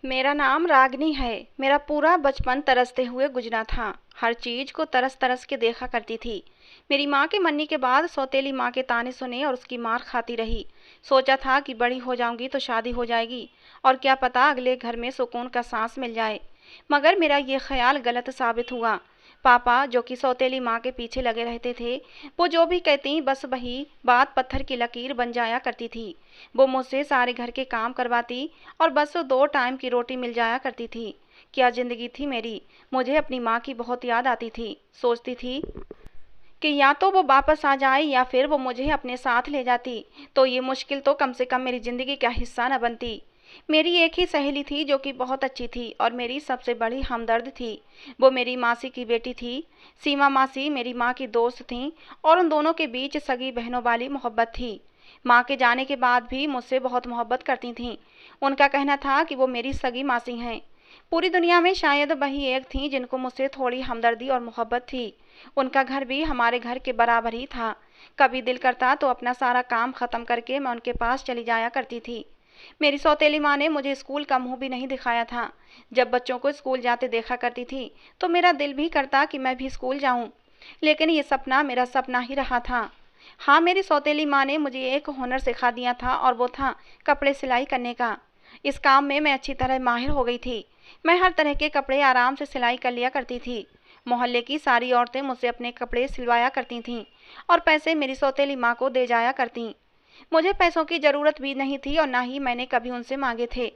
मेरा नाम रागनी है। मेरा पूरा बचपन तरसते हुए गुजरा था। हर चीज को तरस तरस के देखा करती थी। मेरी माँ के मरने के बाद सौतेली माँ के ताने सुने और उसकी मार खाती रही। सोचा था कि बड़ी हो जाऊंगी तो शादी हो जाएगी और क्या पता अगले घर में सुकून का सांस मिल जाए। मगर मेरा ये ख्याल गलत साबित हुआ। पापा जो कि सौतेली माँ के पीछे लगे रहते थे, वो जो भी कहती बस वही बात पत्थर की लकीर बन जाया करती थी। वो मुझसे सारे घर के काम करवाती और बस 2 टाइम की रोटी मिल जाया करती थी। क्या ज़िंदगी थी मेरी। मुझे अपनी माँ की बहुत याद आती थी। सोचती थी कि या तो वो वापस आ जाए या फिर वो मुझे अपने साथ ले जाती, तो ये मुश्किल तो कम से कम मेरी ज़िंदगी का हिस्सा न बनती। मेरी एक ही सहेली थी जो कि बहुत अच्छी थी और मेरी सबसे बड़ी हमदर्द थी। वो मेरी मासी की बेटी थी। सीमा मासी मेरी माँ की दोस्त थीं और उन दोनों के बीच सगी बहनों वाली मोहब्बत थी। माँ के जाने के बाद भी मुझसे बहुत मोहब्बत करती थीं। उनका कहना था कि वो मेरी सगी मासी हैं। पूरी दुनिया में शायद वही एक थी जिनको मुझसे थोड़ी हमदर्दी और मोहब्बत थी। उनका घर भी हमारे घर के बराबर ही था। कभी दिल करता तो अपना सारा काम ख़त्म करके मैं उनके पास चली जाया करती थी। मेरी सौतेली माँ ने मुझे स्कूल का मुंह भी नहीं दिखाया था। जब बच्चों को स्कूल जाते देखा करती थी तो मेरा दिल भी करता कि मैं भी स्कूल जाऊं, लेकिन ये सपना मेरा सपना ही रहा था। हाँ, मेरी सौतेली माँ ने मुझे एक हुनर सिखा दिया था और वो था कपड़े सिलाई करने का। इस काम में मैं अच्छी तरह माहिर हो गई थी। मैं हर तरह के कपड़े आराम से सिलाई कर लिया करती थी। मोहल्ले की सारी औरतें मुझसे अपने कपड़े सिलवाया करती थीं और पैसे मेरी सौतेली माँ को दे जाया करतीं। मुझे पैसों की ज़रूरत भी नहीं थी और ना ही मैंने कभी उनसे मांगे थे।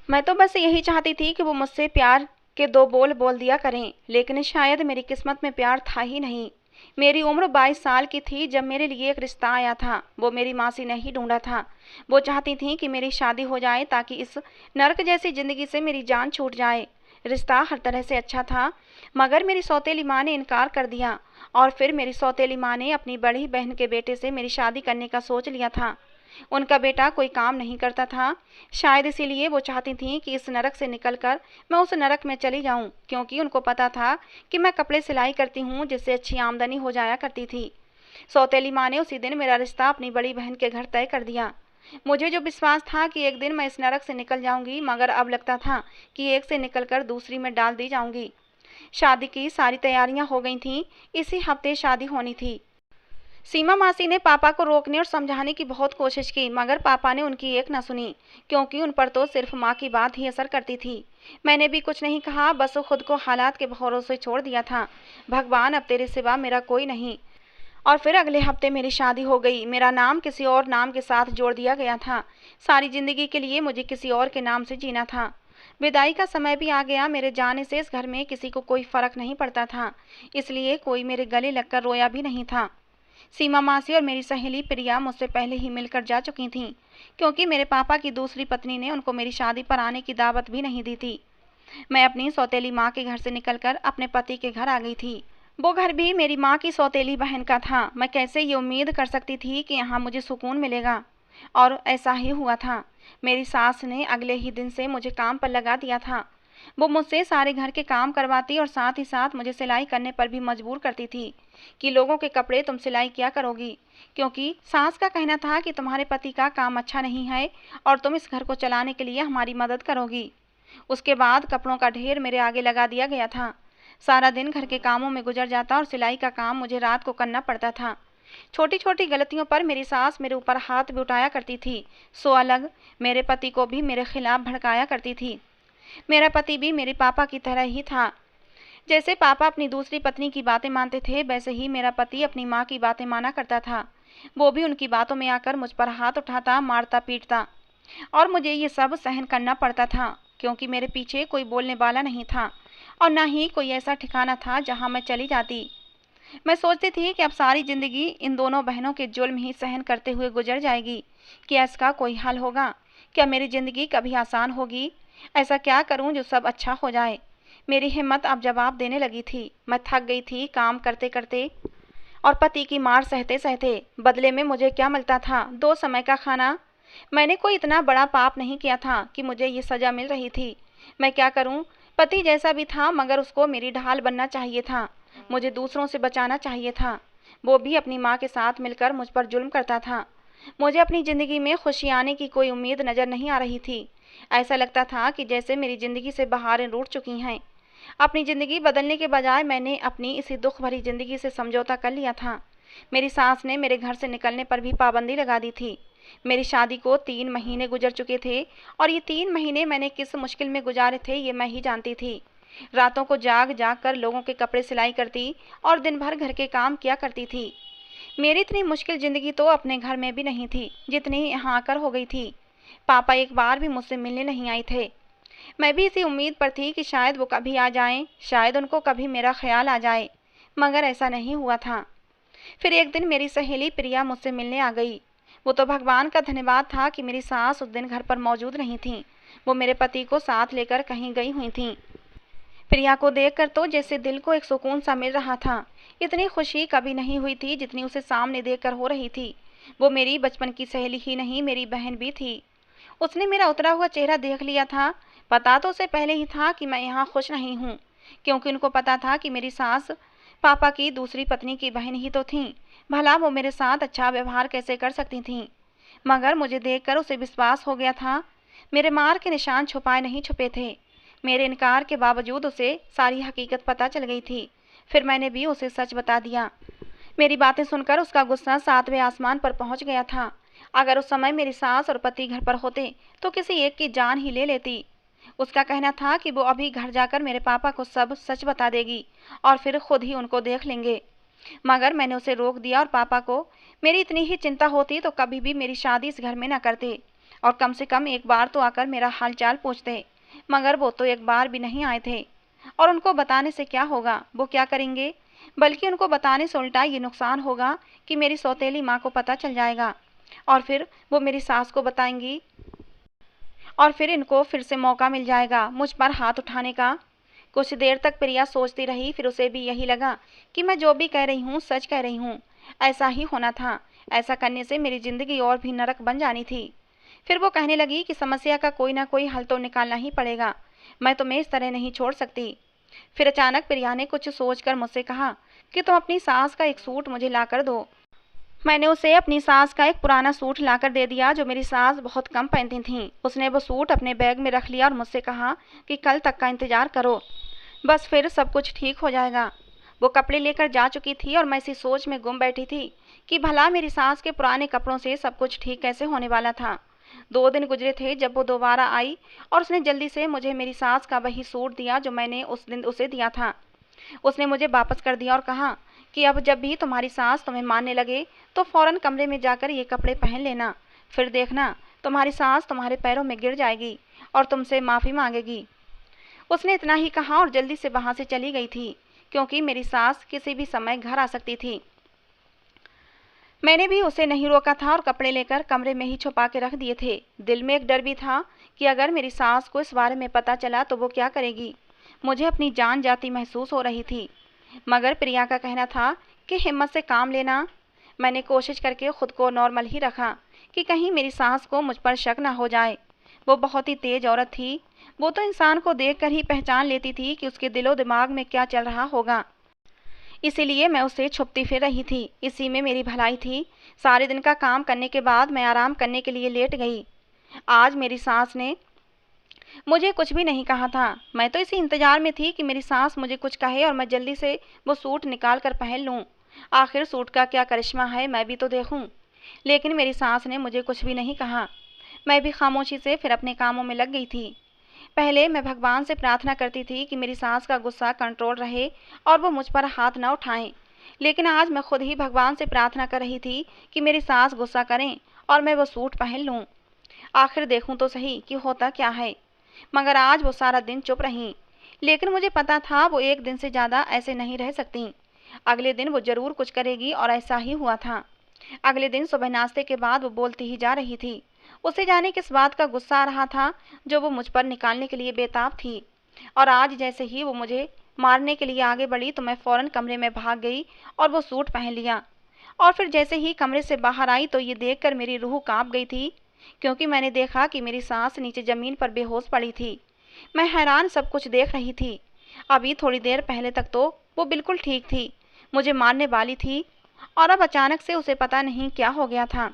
मैं तो बस यही चाहती थी कि वो मुझसे प्यार के 2 बोल बोल दिया करें, लेकिन शायद मेरी किस्मत में प्यार था ही नहीं। मेरी उम्र 22 साल की थी जब मेरे लिए एक रिश्ता आया था। वो मेरी मासी ने ही ढूंढा था। वो चाहती थीं कि मेरी शादी हो जाए ताकि इस नरक जैसी ज़िंदगी से मेरी जान छूट जाए। रिश्ता हर तरह से अच्छा था, मगर मेरी सौतेली माँ ने इनकार कर दिया और फिर मेरी सौतेली माँ ने अपनी बड़ी बहन के बेटे से मेरी शादी करने का सोच लिया था। उनका बेटा कोई काम नहीं करता था। शायद इसीलिए वो चाहती थीं कि इस नरक से निकलकर मैं उस नरक में चली जाऊं, क्योंकि उनको पता था कि मैं कपड़े सिलाई करती हूं जिससे अच्छी आमदनी हो जाया करती थी। सौतेली माँ ने उसी दिन मेरा रिश्ता अपनी बड़ी बहन के घर तय कर दिया। मुझे जो विश्वास था कि एक दिन मैं इस नरक से निकल जाऊंगी, मगर अब लगता था कि एक से निकलकर दूसरी में डाल दी जाऊंगी। शादी की सारी तैयारियां हो गई थीं। इसी हफ्ते शादी होनी थी। सीमा मासी ने पापा को रोकने और समझाने की बहुत कोशिश की, मगर पापा ने उनकी एक न सुनी, क्योंकि उन पर तो सिर्फ माँ की बात ही असर करती थी। मैंने भी कुछ नहीं कहा, बस खुद को हालात के भरोसे छोड़ दिया था। भगवान, अब तेरे सिवा मेरा कोई नहीं। और फिर अगले हफ्ते मेरी शादी हो गई। मेरा नाम किसी और नाम के साथ जोड़ दिया गया था। सारी जिंदगी के लिए मुझे किसी और के नाम से जीना था। विदाई का समय भी आ गया। मेरे जाने से इस घर में किसी को कोई फर्क नहीं पड़ता था, इसलिए कोई मेरे गले लगकर रोया भी नहीं था। सीमा मासी और मेरी सहेली प्रिया मुझसे पहले ही मिलकर जा चुकी थीं, क्योंकि मेरे पापा की दूसरी पत्नी ने उनको मेरी शादी पर आने की दावत भी नहीं दी थी। मैं अपनी सौतेली माँ के घर से निकलकर अपने पति के घर आ गई थी। वो घर भी मेरी माँ की सौतेली बहन का था। मैं कैसे ये उम्मीद कर सकती थी कि यहाँ मुझे सुकून मिलेगा, और ऐसा ही हुआ था। मेरी सास ने अगले ही दिन से मुझे काम पर लगा दिया था। वो मुझसे सारे घर के काम करवाती और साथ ही साथ मुझे सिलाई करने पर भी मजबूर करती थी कि लोगों के कपड़े तुम सिलाई किया करोगी, क्योंकि सास का कहना था कि तुम्हारे पति का काम अच्छा नहीं है और तुम इस घर को चलाने के लिए हमारी मदद करोगी। उसके बाद कपड़ों का ढेर मेरे आगे लगा दिया गया था। सारा दिन घर के कामों में गुजर जाता और सिलाई का काम मुझे रात को करना पड़ता था। छोटी छोटी गलतियों पर मेरी सास मेरे ऊपर हाथ भी उठाया करती थी। सो अलग मेरे पति को भी मेरे खिलाफ भड़काया करती थी। मेरा पति भी मेरे पापा की तरह ही था। जैसे पापा अपनी दूसरी पत्नी की बातें मानते थे, वैसे ही मेरा पति अपनी माँ की बातें माना करता था। वो भी उनकी बातों में आकर मुझ पर हाथ उठाता, मारता पीटता, और मुझे ये सब सहन करना पड़ता था, क्योंकि मेरे पीछे कोई बोलने वाला नहीं था और न ही कोई ऐसा ठिकाना था जहाँ मैं चली जाती। मैं सोचती थी कि अब सारी जिंदगी इन दोनों बहनों के जुल्म ही सहन करते हुए गुजर जाएगी। क्या इसका कोई हल होगा? क्या मेरी जिंदगी कभी आसान होगी? ऐसा क्या करूं जो सब अच्छा हो जाए? मेरी हिम्मत अब जवाब देने लगी थी। मैं थक गई थी काम करते करते और पति की मार सहते सहते। बदले में मुझे क्या मिलता था? 2 समय का खाना। मैंने कोई इतना बड़ा पाप नहीं किया था कि मुझे ये सजा मिल रही थी। मैं क्या करूं? पति जैसा भी था, मगर उसको मेरी ढाल बनना चाहिए था। मुझे दूसरों से बचाना चाहिए था। वो भी अपनी माँ के साथ मिलकर मुझ पर जुल्म करता था। मुझे अपनी ज़िंदगी में खुशी आने की कोई उम्मीद नज़र नहीं आ रही थी। ऐसा लगता था कि जैसे मेरी ज़िंदगी से बहारें रूठ चुकी हैं। अपनी ज़िंदगी बदलने के बजाय मैंने अपनी इसी दुख भरी ज़िंदगी से समझौता कर लिया था। मेरी सास ने मेरे घर से निकलने पर भी पाबंदी लगा दी थी। मेरी शादी को 3 महीने गुजर चुके थे और ये 3 महीने मैंने किस मुश्किल में गुजारे थे ये मैं ही जानती थी। रातों को जाग जाग कर लोगों के कपड़े सिलाई करती और दिन भर घर के काम किया करती थी। मेरी इतनी मुश्किल ज़िंदगी तो अपने घर में भी नहीं थी जितनी यहाँ आकर हो गई थी। पापा एक बार भी मुझसे मिलने नहीं आए थे। मैं भी इसी उम्मीद पर थी कि शायद वो कभी आ जाएं, शायद उनको कभी मेरा ख्याल आ जाए, मगर ऐसा नहीं हुआ था। फिर एक दिन मेरी सहेली प्रिया मुझसे मिलने आ गई। वो तो भगवान का धन्यवाद था कि मेरी सास उस दिन घर पर मौजूद नहीं थी। वो मेरे पति को साथ लेकर कहीं गई हुई थीं। प्रिया को देखकर तो जैसे दिल को एक सुकून सा मिल रहा था। इतनी खुशी कभी नहीं हुई थी जितनी उसे सामने देखकर हो रही थी। वो मेरी बचपन की सहेली ही नहीं, मेरी बहन भी थी। उसने मेरा उतरा हुआ चेहरा देख लिया था। पता तो उसे पहले ही था कि मैं यहाँ खुश नहीं हूँ, क्योंकि उनको पता था कि मेरी सास पापा की दूसरी पत्नी की बहन ही तो थीं। भला वो मेरे साथ अच्छा व्यवहार कैसे कर सकती थीं? मगर मुझे देखकर उसे विश्वास हो गया था। मेरे मार के निशान छुपाए नहीं छुपे थे। मेरे इनकार के बावजूद उसे सारी हकीकत पता चल गई थी। फिर मैंने भी उसे सच बता दिया। मेरी बातें सुनकर उसका गुस्सा 7वें आसमान पर पहुंच गया था। अगर उस समय मेरी सास और पति घर पर होते तो किसी एक की जान ही ले लेती। उसका कहना था कि वो अभी घर जाकर मेरे पापा को सब सच बता देगी और फिर खुद ही उनको देख लेंगे। मगर मैंने उसे रोक दिया और पापा को मेरी इतनी ही चिंता होती तो कभी भी मेरी शादी इस घर में न करते और कम से कम एक बार तो आकर मेरा हालचाल पूछते। मगर वो तो एक बार भी नहीं आए थे। और उनको बताने से क्या होगा, वो क्या करेंगे? बल्कि उनको बताने से उल्टा ये नुकसान होगा कि मेरी सौतेली माँ को पता चल जाएगा और फिर वो मेरी सास को बताएंगी और फिर इनको फिर से मौका मिल जाएगा मुझ पर हाथ उठाने का। कुछ देर तक प्रिया सोचती रही। फिर उसे भी यही लगा कि मैं जो भी कह रही हूँ सच कह रही हूँ। ऐसा ही होना था। ऐसा करने से मेरी ज़िंदगी और भी नरक बन जानी थी। फिर वो कहने लगी कि समस्या का कोई ना कोई हल तो निकालना ही पड़ेगा। मैं तुम्हें इस तरह नहीं छोड़ सकती। फिर अचानक प्रिया ने कुछ सोचकर मुझसे कहा कि तुम अपनी सास का एक सूट मुझे ला कर दो। मैंने उसे अपनी सास का एक पुराना सूट लाकर दे दिया जो मेरी सास बहुत कम पहनती थीं। उसने वो सूट अपने बैग में रख लिया और मुझसे कहा कि कल तक का इंतज़ार करो, बस फिर सब कुछ ठीक हो जाएगा। वो कपड़े लेकर जा चुकी थी और मैं इसी सोच में गुम बैठी थी कि भला मेरी सास के पुराने कपड़ों से सब कुछ ठीक कैसे होने वाला था। 2 दिन गुजरे थे जब वो दोबारा आई और उसने जल्दी से मुझे मेरी सास का वही सूट दिया जो मैंने उस दिन उसे दिया था। उसने मुझे वापस कर दिया और कहा कि अब जब भी तुम्हारी सास तुम्हें मारने लगे तो फौरन कमरे में जाकर ये कपड़े पहन लेना। फिर देखना तुम्हारी सास तुम्हारे पैरों में गिर जाएगी और तुमसे माफ़ी मांगेगी। उसने इतना ही कहा और जल्दी से वहाँ से चली गई थी, क्योंकि मेरी सास किसी भी समय घर आ सकती थी। मैंने भी उसे नहीं रोका था और कपड़े लेकर कमरे में ही छुपा के रख दिए थे। दिल में एक डर भी था कि अगर मेरी सास को इस बारे में पता चला तो वो क्या करेगी। मुझे अपनी जान जाती महसूस हो रही थी। मगर प्रिया का कहना था कि हिम्मत से काम लेना। मैंने कोशिश करके खुद को नॉर्मल ही रखा कि कहीं मेरी सास को मुझ पर शक ना हो जाए। वो बहुत ही तेज औरत थी। वो तो इंसान को देखकर ही पहचान लेती थी कि उसके दिलो दिमाग में क्या चल रहा होगा। इसीलिए मैं उसे छुपती फिर रही थी। इसी में मेरी भलाई थी। सारे दिन का काम करने के बाद मैं आराम करने के लिए लेट गई। आज मेरी सास ने मुझे कुछ भी नहीं कहा था। मैं तो इसी इंतजार में थी कि मेरी सास मुझे कुछ कहे और मैं जल्दी से वो सूट निकाल कर पहन लूँ। आखिर सूट का क्या करिश्मा है, मैं भी तो देखूँ। लेकिन मेरी सास ने मुझे कुछ भी नहीं कहा। मैं भी खामोशी से फिर अपने कामों में लग गई थी। पहले मैं भगवान से प्रार्थना करती थी कि मेरी सास का गुस्सा कंट्रोल रहे और वो मुझ पर हाथ न उठाएं। लेकिन आज मैं खुद ही भगवान से प्रार्थना कर रही थी कि मेरी सास गुस्सा करें और मैं वो सूट पहन लूं। आखिर देखूं तो सही कि होता क्या है। मगर आज वो सारा दिन चुप रहीं। लेकिन मुझे पता था वो एक दिन से ज़्यादा ऐसे नहीं रह सकती। अगले दिन वो ज़रूर कुछ करेगी और ऐसा ही हुआ था। अगले दिन सुबह नाश्ते के बाद वो बोलती ही जा रही थी। उसे जाने किस बात का गुस्सा आ रहा था जो वो मुझ पर निकालने के लिए बेताब थी। और आज जैसे ही वो मुझे मारने के लिए आगे बढ़ी तो मैं फ़ौरन कमरे में भाग गई और वो सूट पहन लिया। और फिर जैसे ही कमरे से बाहर आई तो ये देखकर मेरी रूह कांप गई थी, क्योंकि मैंने देखा कि मेरी सास नीचे ज़मीन पर बेहोश पड़ी थी। मैं हैरान सब कुछ देख रही थी। अभी थोड़ी देर पहले तक तो वो बिल्कुल ठीक थी, मुझे मारने वाली थी, और अब अचानक से उसे पता नहीं क्या हो गया था।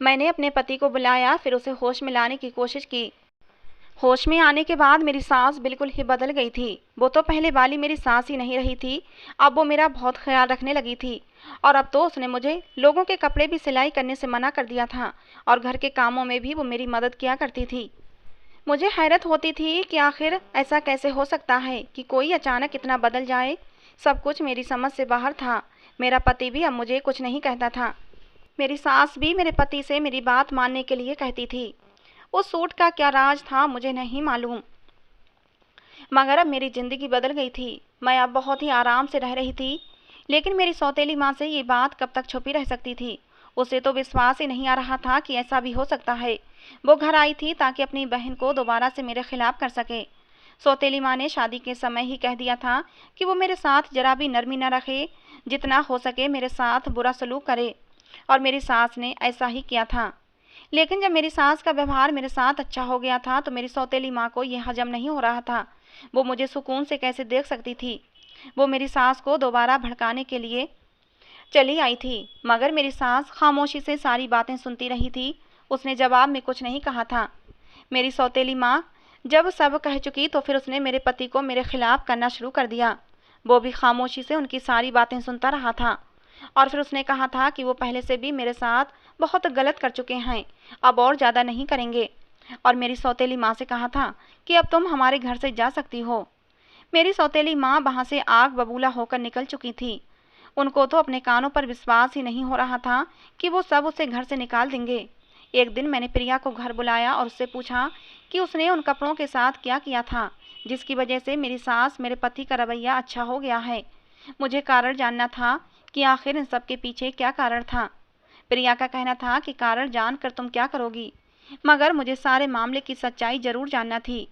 मैंने अपने पति को बुलाया, फिर उसे होश में लाने की कोशिश की। होश में आने के बाद मेरी सास बिल्कुल ही बदल गई थी। वो तो पहले वाली मेरी सास ही नहीं रही थी। अब वो मेरा बहुत ख्याल रखने लगी थी और अब तो उसने मुझे लोगों के कपड़े भी सिलाई करने से मना कर दिया था और घर के कामों में भी वो मेरी मदद किया करती थी। मुझे हैरत होती थी कि आखिर ऐसा कैसे हो सकता है कि कोई अचानक इतना बदल जाए। सब कुछ मेरी समझ से बाहर था। मेरा पति भी अब मुझे कुछ नहीं कहता था। मेरी सास भी मेरे पति से मेरी बात मानने के लिए कहती थी। उस सूट का क्या राज था मुझे नहीं मालूम, मगर अब मेरी ज़िंदगी बदल गई थी। मैं अब बहुत ही आराम से रह रही थी। लेकिन मेरी सौतेली माँ से ये बात कब तक छुपी रह सकती थी। उसे तो विश्वास ही नहीं आ रहा था कि ऐसा भी हो सकता है। वो घर आई थी ताकि अपनी बहन को दोबारा से मेरे खिलाफ कर सके। सौतेली माँ ने शादी के समय ही कह दिया था कि वो मेरे साथ जरा भी नरमी न रखे, जितना हो सके मेरे साथ बुरा सलूक करे, और मेरी सास ने ऐसा ही किया था। लेकिन जब मेरी सास का व्यवहार मेरे साथ अच्छा हो गया था तो मेरी सौतेली माँ को यह हजम नहीं हो रहा था। वो मुझे सुकून से कैसे देख सकती थी। वो मेरी सास को दोबारा भड़काने के लिए चली आई थी, मगर मेरी सास खामोशी से सारी बातें सुनती रही थी। उसने जवाब में कुछ नहीं कहा था। मेरी सौतेली माँ जब सब कह चुकी तो फिर उसने मेरे पति को मेरे खिलाफ करना शुरू कर दिया। वो भी खामोशी से उनकी सारी बातें सुनता रहा था और फिर उसने कहा था कि वो पहले से भी मेरे साथ बहुत गलत कर चुके हैं, अब और ज़्यादा नहीं करेंगे। और मेरी सौतेली माँ से कहा था कि अब तुम हमारे घर से जा सकती हो। मेरी सौतेली माँ वहाँ से आग बबूला होकर निकल चुकी थी। उनको तो अपने कानों पर विश्वास ही नहीं हो रहा था कि वो सब उसे घर से निकाल देंगे। एक दिन मैंने प्रिया को घर बुलाया और उससे पूछा कि उसने उन कपड़ों के साथ क्या किया था जिसकी वजह से मेरी सास मेरे पति का रवैया अच्छा हो गया है। मुझे कारण जानना था कि आखिर इन सब के पीछे क्या कारण था। प्रिया का कहना था कि कारण जानकर तुम क्या करोगी, मगर मुझे सारे मामले की सच्चाई जरूर जानना थी।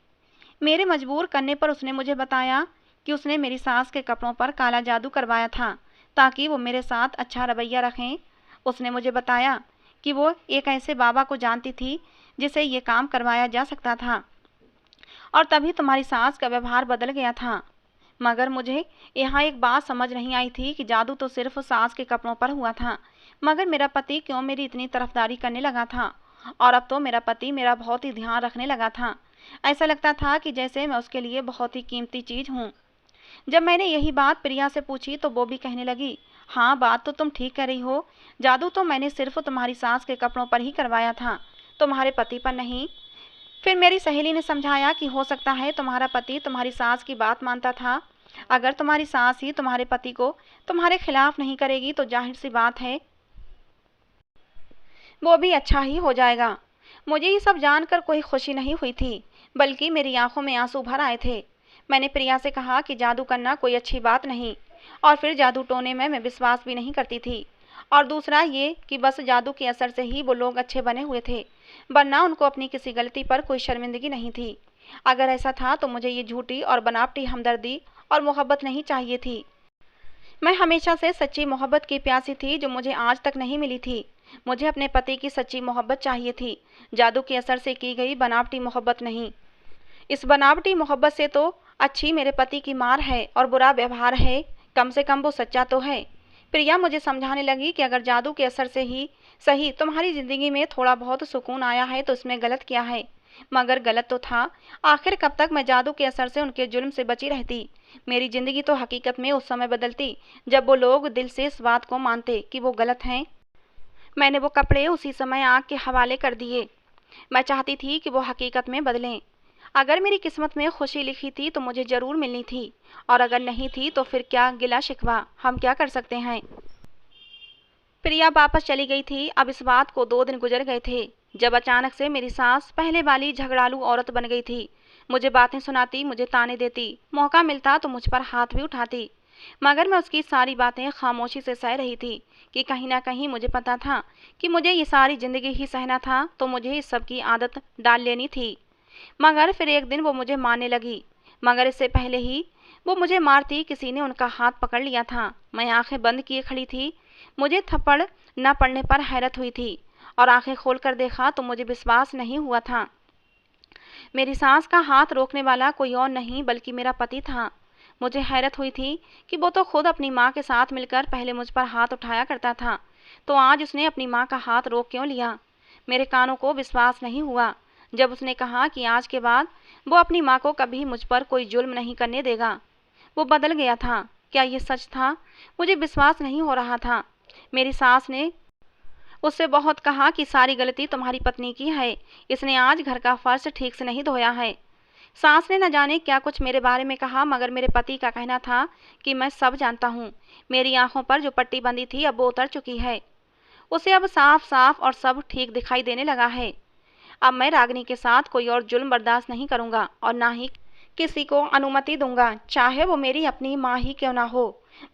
मेरे मजबूर करने पर उसने मुझे बताया कि उसने मेरी सास के कपड़ों पर काला जादू करवाया था ताकि वो मेरे साथ अच्छा रवैया रखें। उसने मुझे बताया कि वो एक ऐसे बाबा को जानती थी जिसे ये काम करवाया जा सकता था और तभी तुम्हारी सास का व्यवहार बदल गया था। मगर मुझे यहाँ एक बात समझ नहीं आई थी कि जादू तो सिर्फ सास के कपड़ों पर हुआ था, मगर मेरा पति क्यों मेरी इतनी तरफदारी करने लगा था। और अब तो मेरा पति मेरा बहुत ही ध्यान रखने लगा था। ऐसा लगता था कि जैसे मैं उसके लिए बहुत ही कीमती चीज़ हूँ। जब मैंने यही बात प्रिया से पूछी तो वो भी कहने लगी, हाँ बात तो तुम ठीक कह रही हो, जादू तो मैंने सिर्फ तुम्हारी सास के कपड़ों पर ही करवाया था, तुम्हारे पति पर नहीं। फिर मेरी सहेली ने समझाया कि हो सकता है तुम्हारा पति तुम्हारी सास की बात मानता था। अगर तुम्हारी सास ही तुम्हारे पति को तुम्हारे खिलाफ नहीं करेगी तो जाहिर सी बात है वो भी अच्छा ही हो जाएगा। मुझे ये सब जानकर कोई खुशी नहीं हुई थी, बल्कि मेरी आंखों में आंसू भर आए थे। मैंने प्रिया से कहा कि जादू करना कोई अच्छी बात नहीं और फिर जादू टोने में मैं विश्वास भी नहीं करती थी। और दूसरा ये कि बस जादू के असर से ही वो लोग अच्छे बने हुए थे, वरना उनको अपनी किसी गलती पर कोई शर्मिंदगी नहीं थी। अगर ऐसा था तो मुझे ये झूठी और बनावटी हमदर्दी और मोहब्बत नहीं चाहिए थी। मैं हमेशा से सच्ची मोहब्बत की प्यासी थी जो मुझे आज तक नहीं मिली थी। मुझे अपने पति की सच्ची मोहब्बत चाहिए थी, जादू के असर से की गई बनावटी मोहब्बत नहीं। इस बनावटी मोहब्बत से तो अच्छी मेरे पति की मार है और बुरा व्यवहार है, कम से कम वो सच्चा तो है। प्रिया मुझे समझाने लगी कि अगर जादू के असर से ही सही तुम्हारी ज़िंदगी में थोड़ा बहुत सुकून आया है तो इसमें गलत क्या है। मगर गलत तो था। आखिर कब तक मैं जादू के असर से उनके जुल्म से बची रहती। मेरी ज़िंदगी तो हकीकत में उस समय बदलती जब वो लोग दिल से इस बात को मानते कि वो गलत हैं। मैंने वो कपड़े उसी समय आग के हवाले कर दिए। मैं चाहती थी कि वो हकीकत में बदलें। अगर मेरी किस्मत में खुशी लिखी थी तो मुझे ज़रूर मिलनी थी, और अगर नहीं थी तो फिर क्या गिला शिकवा, हम क्या कर सकते हैं। प्रिया वापस चली गई थी। अब इस बात को 2 दिन गुजर गए थे जब अचानक से मेरी सास पहले वाली झगड़ालू औरत बन गई थी। मुझे बातें सुनाती, मुझे ताने देती, मौका मिलता तो मुझ पर हाथ भी उठाती, मगर मैं उसकी सारी बातें खामोशी से सह रही थी कि कहीं ना कहीं मुझे पता था कि मुझे ये सारी ज़िंदगी ही सहना था, तो मुझे इस सब की आदत डाल लेनी थी। मगर फिर एक दिन वो मुझे मारने लगी, मगर इससे पहले ही वो मुझे मारती किसी ने उनका हाथ पकड़ लिया था। मैं आंखें बंद किए खड़ी थी। मुझे थप्पड़ न पड़ने पर हैरत हुई थी और आंखें खोलकर देखा तो मुझे विश्वास नहीं हुआ था। मेरी सास का हाथ रोकने वाला कोई और नहीं बल्कि मेरा पति था। मुझे हैरत हुई थी कि वो तो खुद अपनी माँ के साथ मिलकर पहले मुझ पर हाथ उठाया करता था, तो आज उसने अपनी माँ का हाथ रोक क्यों लिया? मेरे कानों को विश्वास नहीं हुआ जब उसने कहा कि आज के बाद वो अपनी माँ को कभी मुझ पर कोई जुल्म नहीं करने देगा। वो बदल गया था। क्या ये सच था? मुझे विश्वास नहीं हो रहा था। मेरी सास ने उससे बहुत कहा कि सारी गलती तुम्हारी पत्नी की है, इसने आज घर का फर्श ठीक से नहीं धोया है। सास ने न जाने क्या कुछ मेरे बारे में कहा, मगर मेरे पति का कहना था कि मैं सब जानता हूँ। मेरी आंखों पर जो पट्टी बंधी थी अब वो उतर चुकी है। उसे अब साफ साफ और सब ठीक दिखाई देने लगा है। अब मैं रागिनी के साथ कोई और जुल्म बर्दाश्त नहीं करूँगा और ना ही किसी को अनुमति दूंगा, चाहे वो मेरी अपनी माँ ही क्यों ना हो।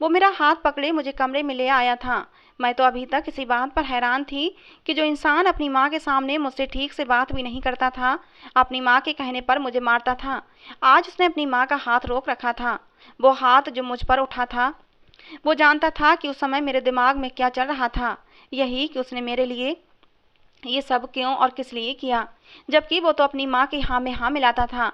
वो मेरा हाथ पकड़े मुझे कमरे में ले आया था। मैं तो अभी तक इसी बात पर हैरान थी कि जो इंसान अपनी माँ के सामने मुझसे ठीक से बात भी नहीं करता था, अपनी माँ के कहने पर मुझे मारता था, आज उसने अपनी माँ का हाथ रोक रखा था। वो हाथ जो मुझ पर उठा था, वो जानता था कि उस समय मेरे दिमाग में क्या चल रहा था। यही कि उसने मेरे लिए ये सब क्यों और किस लिए किया, जबकि वो तो अपनी माँ की हाँ में हाँ मिलाता था।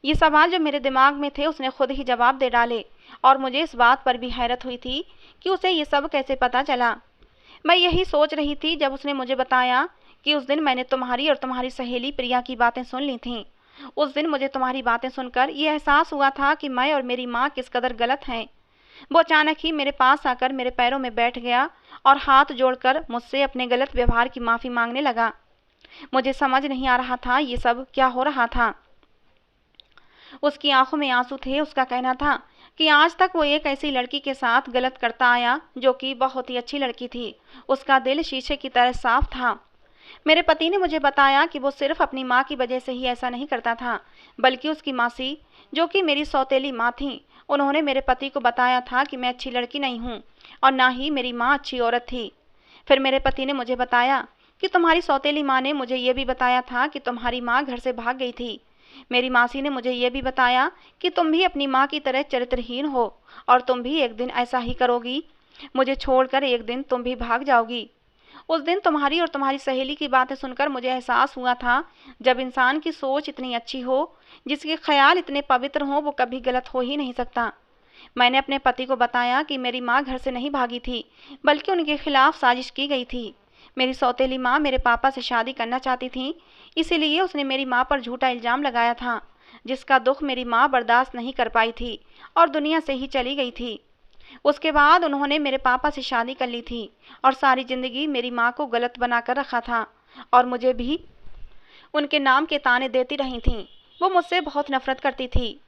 ये सवाल जो मेरे दिमाग में थे उसने खुद ही जवाब दे डाले और मुझे इस बात पर भी हैरत हुई थी कि उसे ये सब कैसे पता चला। मैं यही सोच रही थी जब उसने मुझे बताया कि उस दिन मैंने तुम्हारी और तुम्हारी सहेली प्रिया की बातें सुन ली थीं। उस दिन मुझे तुम्हारी बातें सुनकर ये एहसास हुआ था कि मैं और मेरी माँ किस कदर गलत हैं। वो अचानक ही मेरे पास आकर मेरे पैरों में बैठ गया और हाथ जोड़कर मुझसे अपने गलत व्यवहार की माफ़ी मांगने लगा। मुझे समझ नहीं आ रहा था ये सब क्या हो रहा था। उसकी आंखों में आंसू थे। उसका कहना था कि आज तक वो एक ऐसी लड़की के साथ गलत करता आया जो कि बहुत ही अच्छी लड़की थी। उसका दिल शीशे की तरह साफ था। मेरे पति ने मुझे बताया कि वो सिर्फ अपनी माँ की वजह से ही ऐसा नहीं करता था, बल्कि उसकी मासी, जो कि मेरी सौतेली माँ थी, उन्होंने मेरे पति को बताया था कि मैं अच्छी लड़की नहीं हूँ और ना ही मेरी माँ अच्छी औरत थी। फिर मेरे पति ने मुझे बताया कि तुम्हारी सौतेली माँ ने मुझे ये भी बताया था कि तुम्हारी माँ घर से भाग गई थी। मेरी मासी ने मुझे ये भी बताया कि तुम भी अपनी माँ की तरह चरित्रहीन हो और तुम भी एक दिन ऐसा ही करोगी। मुझे छोड़कर एक दिन तुम भी भाग जाओगी। उस दिन तुम्हारी और तुम्हारी सहेली की बातें सुनकर मुझे एहसास हुआ था, जब इंसान की सोच इतनी अच्छी हो, जिसके ख्याल इतने पवित्र हों, वो कभी गलत हो ही नहीं सकता। मैंने अपने पति को बताया कि मेरी माँ घर से नहीं भागी थी, बल्कि उनके खिलाफ साजिश की गई थी। मेरी सौतेली माँ मेरे पापा से शादी करना चाहती थी, इसीलिए उसने मेरी माँ पर झूठा इल्ज़ाम लगाया था, जिसका दुख मेरी माँ बर्दाश्त नहीं कर पाई थी और दुनिया से ही चली गई थी। उसके बाद उन्होंने मेरे पापा से शादी कर ली थी और सारी ज़िंदगी मेरी माँ को गलत बनाकर रखा था और मुझे भी उनके नाम के ताने देती रही थीं। वो मुझसे बहुत नफरत करती थी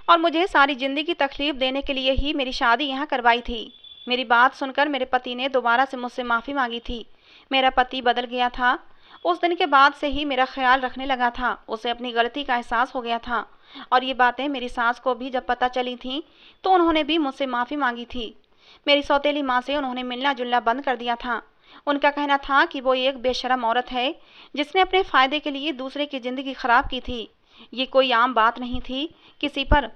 और मुझे सारी ज़िंदगी तकलीफ़ देने के लिए ही मेरी शादी यहाँ करवाई थी। मेरी बात सुनकर मेरे पति ने दोबारा से मुझसे माफ़ी मांगी थी। मेरा पति बदल गया था। उस दिन के बाद से ही मेरा ख्याल रखने लगा था। उसे अपनी गलती का एहसास हो गया था और ये बातें मेरी सास को भी जब पता चली थीं तो उन्होंने भी मुझसे माफ़ी मांगी थी। मेरी सौतेली माँ से उन्होंने मिलना जुलना बंद कर दिया था। उनका कहना था कि वो एक बेशरम औरत है जिसने अपने फ़ायदे के लिए दूसरे की ज़िंदगी ख़राब की थी। ये कोई आम बात नहीं थी, किसी पर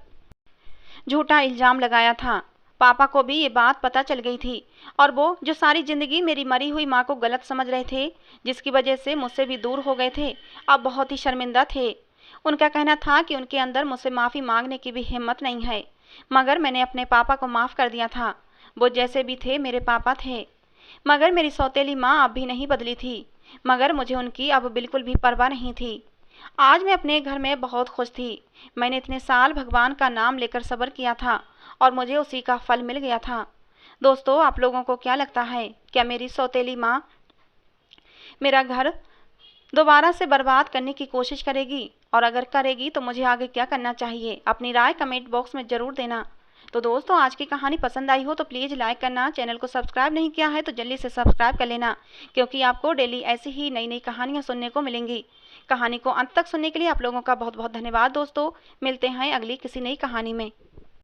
झूठा इल्ज़ाम लगाया था। पापा को भी ये बात पता चल गई थी और वो जो सारी ज़िंदगी मेरी मरी हुई माँ को गलत समझ रहे थे, जिसकी वजह से मुझसे भी दूर हो गए थे, अब बहुत ही शर्मिंदा थे। उनका कहना था कि उनके अंदर मुझसे माफ़ी मांगने की भी हिम्मत नहीं है, मगर मैंने अपने पापा को माफ़ कर दिया था। वो जैसे भी थे मेरे पापा थे। मगर मेरी सौतेली माँ अब भी नहीं बदली थी, मगर मुझे उनकी अब बिल्कुल भी परवाह नहीं थी। आज मैं अपने घर में बहुत खुश थी। मैंने इतने साल भगवान का नाम लेकर सब्र किया था और मुझे उसी का फल मिल गया था। दोस्तों, आप लोगों को क्या लगता है, क्या मेरी सौतेली माँ मेरा घर दोबारा से बर्बाद करने की कोशिश करेगी? और अगर करेगी तो मुझे आगे क्या करना चाहिए? अपनी राय कमेंट बॉक्स में ज़रूर देना। तो दोस्तों, आज की कहानी पसंद आई हो तो प्लीज़ लाइक करना। चैनल को सब्सक्राइब नहीं किया है तो जल्दी से सब्सक्राइब कर लेना, क्योंकि आपको डेली ऐसी ही नई नई कहानियाँ सुनने को मिलेंगी। कहानी को अंत तक सुनने के लिए आप लोगों का बहुत बहुत धन्यवाद दोस्तों। मिलते हैं अगली किसी नई कहानी में।